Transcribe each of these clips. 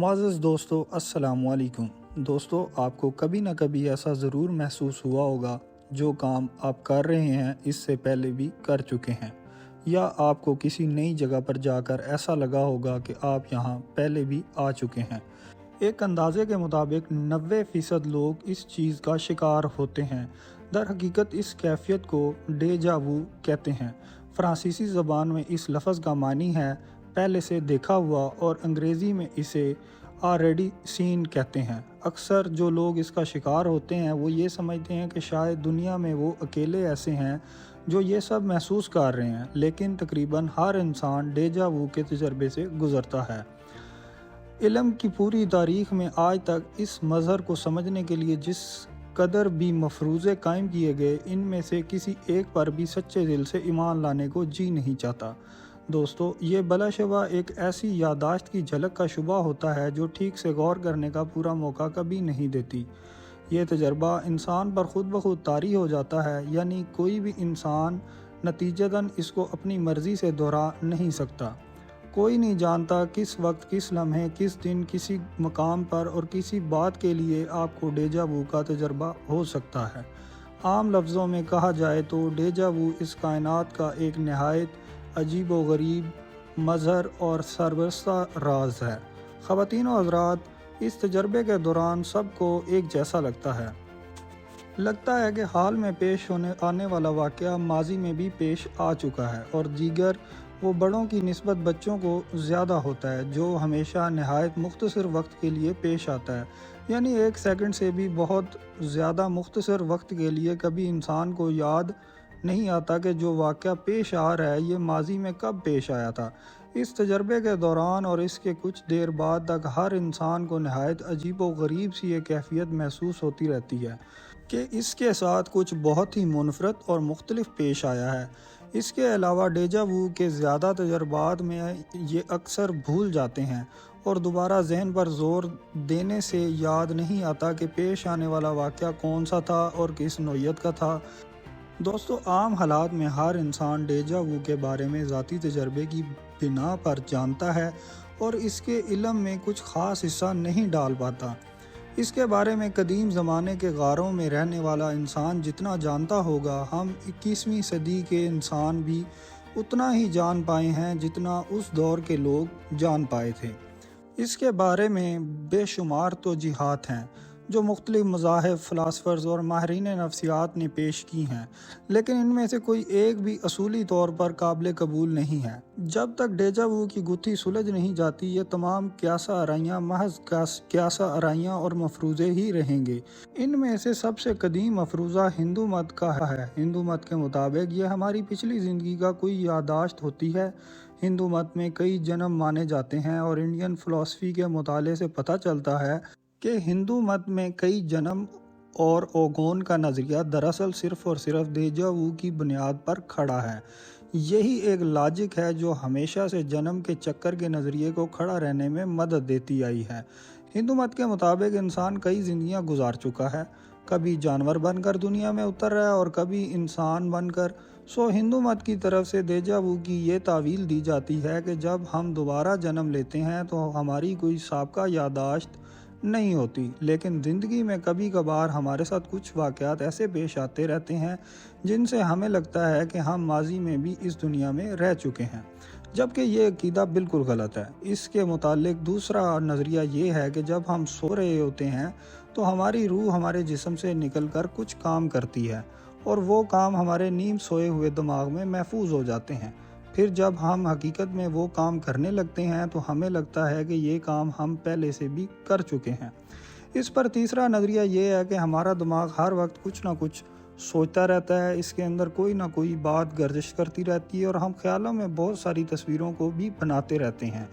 معزز دوستو السلام علیکم۔ دوستو آپ کو کبھی نہ کبھی ایسا ضرور محسوس ہوا ہوگا جو کام آپ کر رہے ہیں اس سے پہلے بھی کر چکے ہیں، یا آپ کو کسی نئی جگہ پر جا کر ایسا لگا ہوگا کہ آپ یہاں پہلے بھی آ چکے ہیں۔ ایک اندازے کے مطابق 90% لوگ اس چیز کا شکار ہوتے ہیں۔ در حقیقت اس کیفیت کو ڈیجا وو کہتے ہیں۔ فرانسیسی زبان میں اس لفظ کا معنی ہے پہلے سے دیکھا ہوا، اور انگریزی میں اسے آلریڈی سین کہتے ہیں۔ اکثر جو لوگ اس کا شکار ہوتے ہیں وہ یہ سمجھتے ہیں کہ شاید دنیا میں وہ اکیلے ایسے ہیں جو یہ سب محسوس کر رہے ہیں، لیکن تقریباً ہر انسان ڈیجا وو کے تجربے سے گزرتا ہے۔ علم کی پوری تاریخ میں آج تک اس مظہر کو سمجھنے کے لیے جس قدر بھی مفروضے قائم کیے گئے، ان میں سے کسی ایک پر بھی سچے دل سے ایمان لانے کو جی نہیں چاہتا۔ دوستو، یہ بلا شبہ ایک ایسی یادداشت کی جھلک کا شبہ ہوتا ہے جو ٹھیک سے غور کرنے کا پورا موقع کبھی نہیں دیتی۔ یہ تجربہ انسان پر خود بخود طاری ہو جاتا ہے، یعنی کوئی بھی انسان نتیجتاً اس کو اپنی مرضی سے دہرا نہیں سکتا۔ کوئی نہیں جانتا کس وقت، کس لمحے، کس دن، کسی مقام پر اور کسی بات کے لیے آپ کو ڈیجا وو کا تجربہ ہو سکتا ہے۔ عام لفظوں میں کہا جائے تو ڈیجا وو اس کائنات کا ایک نہایت عجیب و غریب مظہر اور سربستہ راز ہے۔ خواتین و حضرات، اس تجربے کے دوران سب کو ایک جیسا لگتا ہے کہ حال میں پیش آنے والا واقعہ ماضی میں بھی پیش آ چکا ہے، اور دیگر وہ بڑوں کی نسبت بچوں کو زیادہ ہوتا ہے، جو ہمیشہ نہایت مختصر وقت کے لیے پیش آتا ہے، یعنی 1 سیکنڈ سے بھی بہت زیادہ مختصر وقت کے لیے کبھی انسان کو یاد نہیں آتا کہ جو واقعہ پیش آ رہا ہے یہ ماضی میں کب پیش آیا تھا۔ اس تجربے کے دوران اور اس کے کچھ دیر بعد تک ہر انسان کو نہایت عجیب و غریب سی یہ کیفیت محسوس ہوتی رہتی ہے کہ اس کے ساتھ کچھ بہت ہی منفرد اور مختلف پیش آیا ہے۔ اس کے علاوہ ڈیجا وو کے زیادہ تجربات میں یہ اکثر بھول جاتے ہیں اور دوبارہ ذہن پر زور دینے سے یاد نہیں آتا کہ پیش آنے والا واقعہ کون سا تھا اور کس نوعیت کا تھا۔ دوستو، عام حالات میں ہر انسان ڈیجا وو کے بارے میں ذاتی تجربے کی بنا پر جانتا ہے اور اس کے علم میں کچھ خاص حصہ نہیں ڈال پاتا۔ اس کے بارے میں قدیم زمانے کے غاروں میں رہنے والا انسان جتنا جانتا ہوگا، ہم 21ویں صدی کے انسان بھی اتنا ہی جان پائے ہیں جتنا اس دور کے لوگ جان پائے تھے۔ اس کے بارے میں بے شمار توجیہات ہیں جو مختلف مذاہب، فلاسفرز اور ماہرین نفسیات نے پیش کی ہیں، لیکن ان میں سے کوئی ایک بھی اصولی طور پر قابل قبول نہیں ہے۔ جب تک ڈیجا وو کی گتھی سلجھ نہیں جاتی، یہ تمام قیاسہ آرائیاں محض قیاسہ آرائیاں اور مفروضے ہی رہیں گے۔ ان میں سے سب سے قدیم مفروضہ ہندو مت کا ہے۔ ہندو مت کے مطابق یہ ہماری پچھلی زندگی کا کوئی یادداشت ہوتی ہے۔ ہندو مت میں کئی جنم مانے جاتے ہیں، اور انڈین فلسفی کے مطالعے سے پتہ چلتا ہے کہ ہندو مت میں کئی جنم اور اوگون کا نظریہ دراصل صرف اور صرف ڈیجا وو کی بنیاد پر کھڑا ہے۔ یہی ایک لاجک ہے جو ہمیشہ سے جنم کے چکر کے نظریے کو کھڑا رہنے میں مدد دیتی آئی ہے۔ ہندو مت کے مطابق انسان کئی زندگیاں گزار چکا ہے، کبھی جانور بن کر دنیا میں اتر رہا ہے اور کبھی انسان بن کر۔ ہندو مت کی طرف سے ڈیجا وو کی یہ تعویل دی جاتی ہے کہ جب ہم دوبارہ جنم لیتے ہیں تو ہماری کوئی سابقہ یادداشت نہیں ہوتی، لیکن زندگی میں کبھی کبھار ہمارے ساتھ کچھ واقعات ایسے پیش آتے رہتے ہیں جن سے ہمیں لگتا ہے کہ ہم ماضی میں بھی اس دنیا میں رہ چکے ہیں، جبکہ یہ عقیدہ بالکل غلط ہے۔ اس کے متعلق دوسرا نظریہ یہ ہے کہ جب ہم سو رہے ہوتے ہیں تو ہماری روح ہمارے جسم سے نکل کر کچھ کام کرتی ہے، اور وہ کام ہمارے نیم سوئے ہوئے دماغ میں محفوظ ہو جاتے ہیں۔ پھر جب ہم حقیقت میں وہ کام کرنے لگتے ہیں تو ہمیں لگتا ہے کہ یہ کام ہم پہلے سے بھی کر چکے ہیں۔ اس پر تیسرا نظریہ یہ ہے کہ ہمارا دماغ ہر وقت کچھ نہ کچھ سوچتا رہتا ہے، اس کے اندر کوئی نہ کوئی بات گردش کرتی رہتی ہے، اور ہم خیالوں میں بہت ساری تصویروں کو بھی بناتے رہتے ہیں۔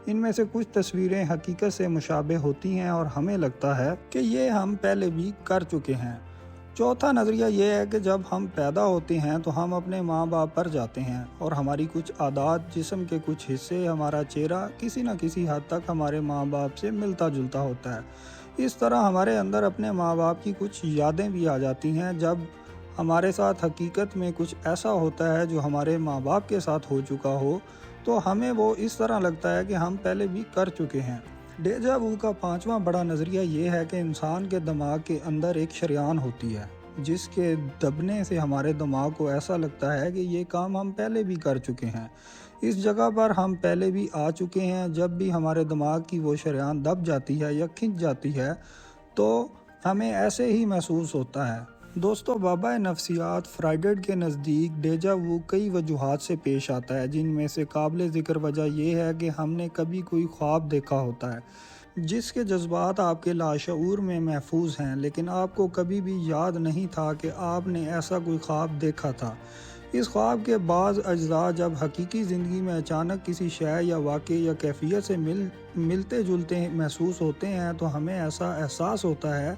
ان میں سے کچھ تصویریں حقیقت سے مشابہ ہوتی ہیں اور ہمیں لگتا ہے کہ یہ ہم پہلے بھی کر چکے ہیں۔ چوتھا نظریہ یہ ہے کہ جب ہم پیدا ہوتے ہیں تو ہم اپنے ماں باپ پر جاتے ہیں، اور ہماری کچھ عادات، جسم کے کچھ حصے، ہمارا چہرہ کسی نہ کسی حد تک ہمارے ماں باپ سے ملتا جلتا ہوتا ہے۔ اس طرح ہمارے اندر اپنے ماں باپ کی کچھ یادیں بھی آ جاتی ہیں۔ جب ہمارے ساتھ حقیقت میں کچھ ایسا ہوتا ہے جو ہمارے ماں باپ کے ساتھ ہو چکا ہو، تو ہمیں وہ اس طرح لگتا ہے کہ ہم پہلے بھی کر چکے ہیں۔ ڈیجا وو کا پانچواں بڑا نظریہ یہ ہے کہ انسان کے دماغ کے اندر ایک شریان ہوتی ہے جس کے دبنے سے ہمارے دماغ کو ایسا لگتا ہے کہ یہ کام ہم پہلے بھی کر چکے ہیں، اس جگہ پر ہم پہلے بھی آ چکے ہیں۔ جب بھی ہمارے دماغ کی وہ شریان دب جاتی ہے یا کھنچ جاتی ہے تو ہمیں ایسے ہی محسوس ہوتا ہے۔ دوستو، بابا نفسیات فرائیڈ کے نزدیک ڈیجا وو کئی وجوہات سے پیش آتا ہے، جن میں سے قابل ذکر وجہ یہ ہے کہ ہم نے کبھی کوئی خواب دیکھا ہوتا ہے جس کے جذبات آپ کے لاشعور میں محفوظ ہیں، لیکن آپ کو کبھی بھی یاد نہیں تھا کہ آپ نے ایسا کوئی خواب دیکھا تھا۔ اس خواب کے بعض اجزاء جب حقیقی زندگی میں اچانک کسی شے یا واقعے یا کیفیت سے ملتے جلتے محسوس ہوتے ہیں تو ہمیں ایسا احساس ہوتا ہے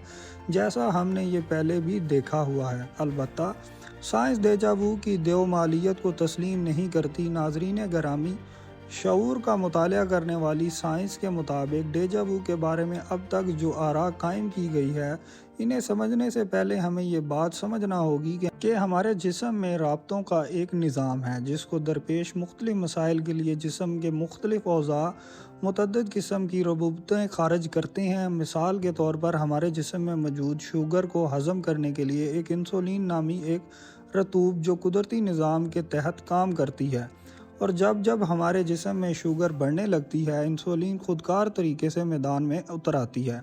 جیسا ہم نے یہ پہلے بھی دیکھا ہوا ہے۔ البتہ سائنس ڈیجا وو کی دیومالیت کو تسلیم نہیں کرتی۔ ناظرین گرامی، شعور کا مطالعہ کرنے والی سائنس کے مطابق ڈیجا وو کے بارے میں اب تک جو آراء قائم کی گئی ہے، انہیں سمجھنے سے پہلے ہمیں یہ بات سمجھنا ہوگی کہ ہمارے جسم میں رابطوں کا ایک نظام ہے جس کو درپیش مختلف مسائل کے لیے جسم کے مختلف اعضاء متعدد قسم کی ربوبتیں خارج کرتے ہیں۔ مثال کے طور پر ہمارے جسم میں موجود شوگر کو ہضم کرنے کے لیے ایک انسولین نامی ایک رطوبت جو قدرتی نظام کے تحت کام کرتی ہے، اور جب ہمارے جسم میں شوگر بڑھنے لگتی ہے، انسولین خودکار طریقے سے میدان میں اتر آتی ہے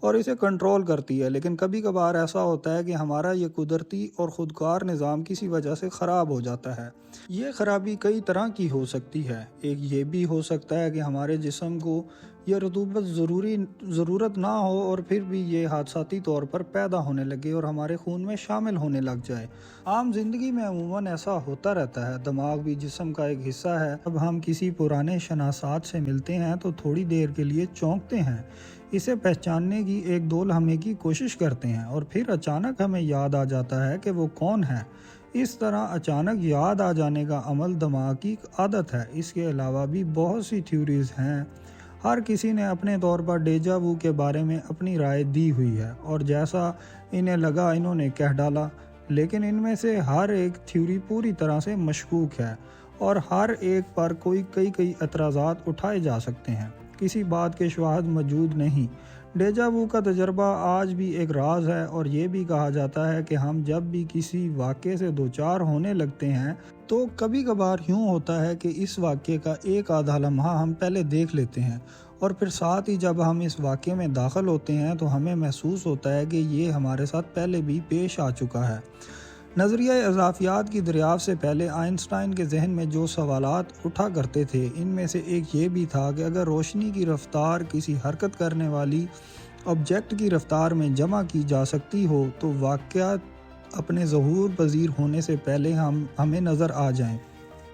اور اسے کنٹرول کرتی ہے۔ لیکن کبھی کبھار ایسا ہوتا ہے کہ ہمارا یہ قدرتی اور خودکار نظام کسی وجہ سے خراب ہو جاتا ہے۔ یہ خرابی کئی طرح کی ہو سکتی ہے۔ ایک یہ بھی ہو سکتا ہے کہ ہمارے جسم کو یہ رطوبت ضرورت نہ ہو اور پھر بھی یہ حادثاتی طور پر پیدا ہونے لگے اور ہمارے خون میں شامل ہونے لگ جائے۔ عام زندگی میں عموماً ایسا ہوتا رہتا ہے۔ دماغ بھی جسم کا ایک حصہ ہے۔ جب ہم کسی پرانے شناسات سے ملتے ہیں تو تھوڑی دیر کے لیے چونکتے ہیں، اسے پہچاننے کی ایک دو لمحے کی کوشش کرتے ہیں اور پھر اچانک ہمیں یاد آ جاتا ہے کہ وہ کون ہے۔ اس طرح اچانک یاد آ جانے کا عمل دماغ کی عادت ہے۔ اس کے علاوہ بھی بہت سی تھیوریز ہیں۔ ہر کسی نے اپنے طور پر ڈیجا وو کے بارے میں اپنی رائے دی ہوئی ہے اور جیسا انہیں لگا انہوں نے کہہ ڈالا، لیکن ان میں سے ہر ایک تھیوری پوری طرح سے مشکوک ہے اور ہر ایک پر کئی اعتراضات اٹھائے جا سکتے ہیں۔ کسی بات کے شواہد موجود نہیں۔ ڈیجا وو کا تجربہ آج بھی ایک راز ہے اور یہ بھی کہا جاتا ہے کہ ہم جب بھی کسی واقعے سے دوچار ہونے لگتے ہیں تو کبھی کبھار یوں ہوتا ہے کہ اس واقعے کا ایک آدھا لمحہ ہم پہلے دیکھ لیتے ہیں اور پھر ساتھ ہی جب ہم اس واقعے میں داخل ہوتے ہیں تو ہمیں محسوس ہوتا ہے کہ یہ ہمارے ساتھ پہلے بھی پیش آ چکا ہے۔ نظریہ اضافیات کی دریافت سے پہلے آئنسٹائن کے ذہن میں جو سوالات اٹھا کرتے تھے ان میں سے ایک یہ بھی تھا کہ اگر روشنی کی رفتار کسی حرکت کرنے والی آبجیکٹ کی رفتار میں جمع کی جا سکتی ہو تو واقعات اپنے ظہور پذیر ہونے سے پہلے ہمیں نظر آ جائیں۔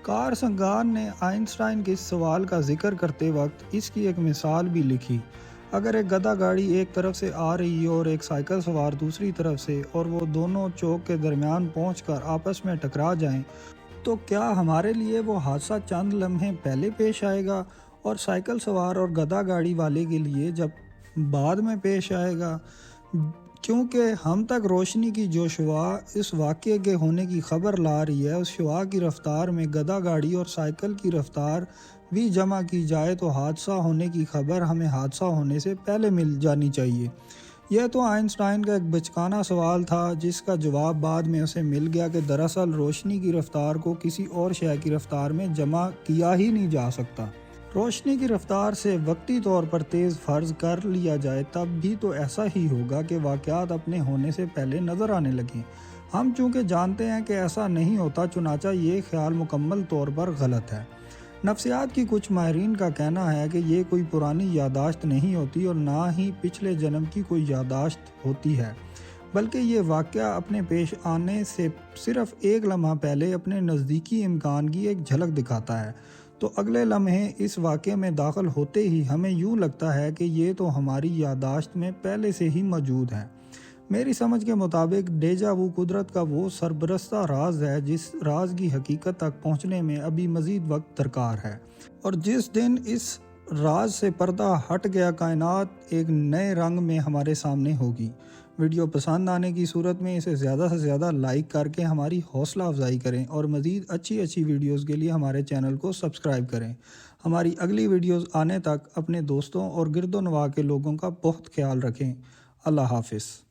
کارل ساگان نے آئنسٹائن کے اس سوال کا ذکر کرتے وقت اس کی ایک مثال بھی لکھی۔ اگر ایک گدھا گاڑی ایک طرف سے آ رہی ہے اور ایک سائیکل سوار دوسری طرف سے اور وہ دونوں چوک کے درمیان پہنچ کر آپس میں ٹکرا جائیں تو کیا ہمارے لیے وہ حادثہ چند لمحے پہلے پیش آئے گا اور سائیکل سوار اور گدھا گاڑی والے کے لیے جب بعد میں پیش آئے گا؟ کیونکہ ہم تک روشنی کی جو شعاع اس واقعے کے ہونے کی خبر لا رہی ہے، اس شعاع کی رفتار میں گدھا گاڑی اور سائیکل کی رفتار بھی جمع کی جائے تو حادثہ ہونے کی خبر ہمیں حادثہ ہونے سے پہلے مل جانی چاہیے۔ یہ تو آئنسٹائن کا ایک بچکانہ سوال تھا جس کا جواب بعد میں اسے مل گیا کہ دراصل روشنی کی رفتار کو کسی اور شے کی رفتار میں جمع کیا ہی نہیں جا سکتا۔ روشنی کی رفتار سے وقتی طور پر تیز فرض کر لیا جائے تب بھی تو ایسا ہی ہوگا کہ واقعات اپنے ہونے سے پہلے نظر آنے لگیں۔ ہم چونکہ جانتے ہیں کہ ایسا نہیں ہوتا، چنانچہ یہ خیال مکمل طور پر غلط ہے۔ نفسیات کی کچھ ماہرین کا کہنا ہے کہ یہ کوئی پرانی یادداشت نہیں ہوتی اور نہ ہی پچھلے جنم کی کوئی یادداشت ہوتی ہے، بلکہ یہ واقعہ اپنے پیش آنے سے صرف ایک لمحہ پہلے اپنے نزدیکی امکان کی ایک جھلک دکھاتا ہے، تو اگلے لمحے اس واقعے میں داخل ہوتے ہی ہمیں یوں لگتا ہے کہ یہ تو ہماری یادداشت میں پہلے سے ہی موجود ہے۔ میری سمجھ کے مطابق ڈیجا وو قدرت کا وہ سربرستہ راز ہے جس راز کی حقیقت تک پہنچنے میں ابھی مزید وقت درکار ہے، اور جس دن اس راز سے پردہ ہٹ گیا، کائنات ایک نئے رنگ میں ہمارے سامنے ہوگی۔ ویڈیو پسند آنے کی صورت میں اسے زیادہ سے زیادہ لائک کر کے ہماری حوصلہ افزائی کریں اور مزید اچھی ویڈیوز کے لیے ہمارے چینل کو سبسکرائب کریں۔ ہماری اگلی ویڈیوز آنے تک اپنے دوستوں اور گرد و نواح کے لوگوں کا بہت خیال رکھیں۔ اللہ حافظ۔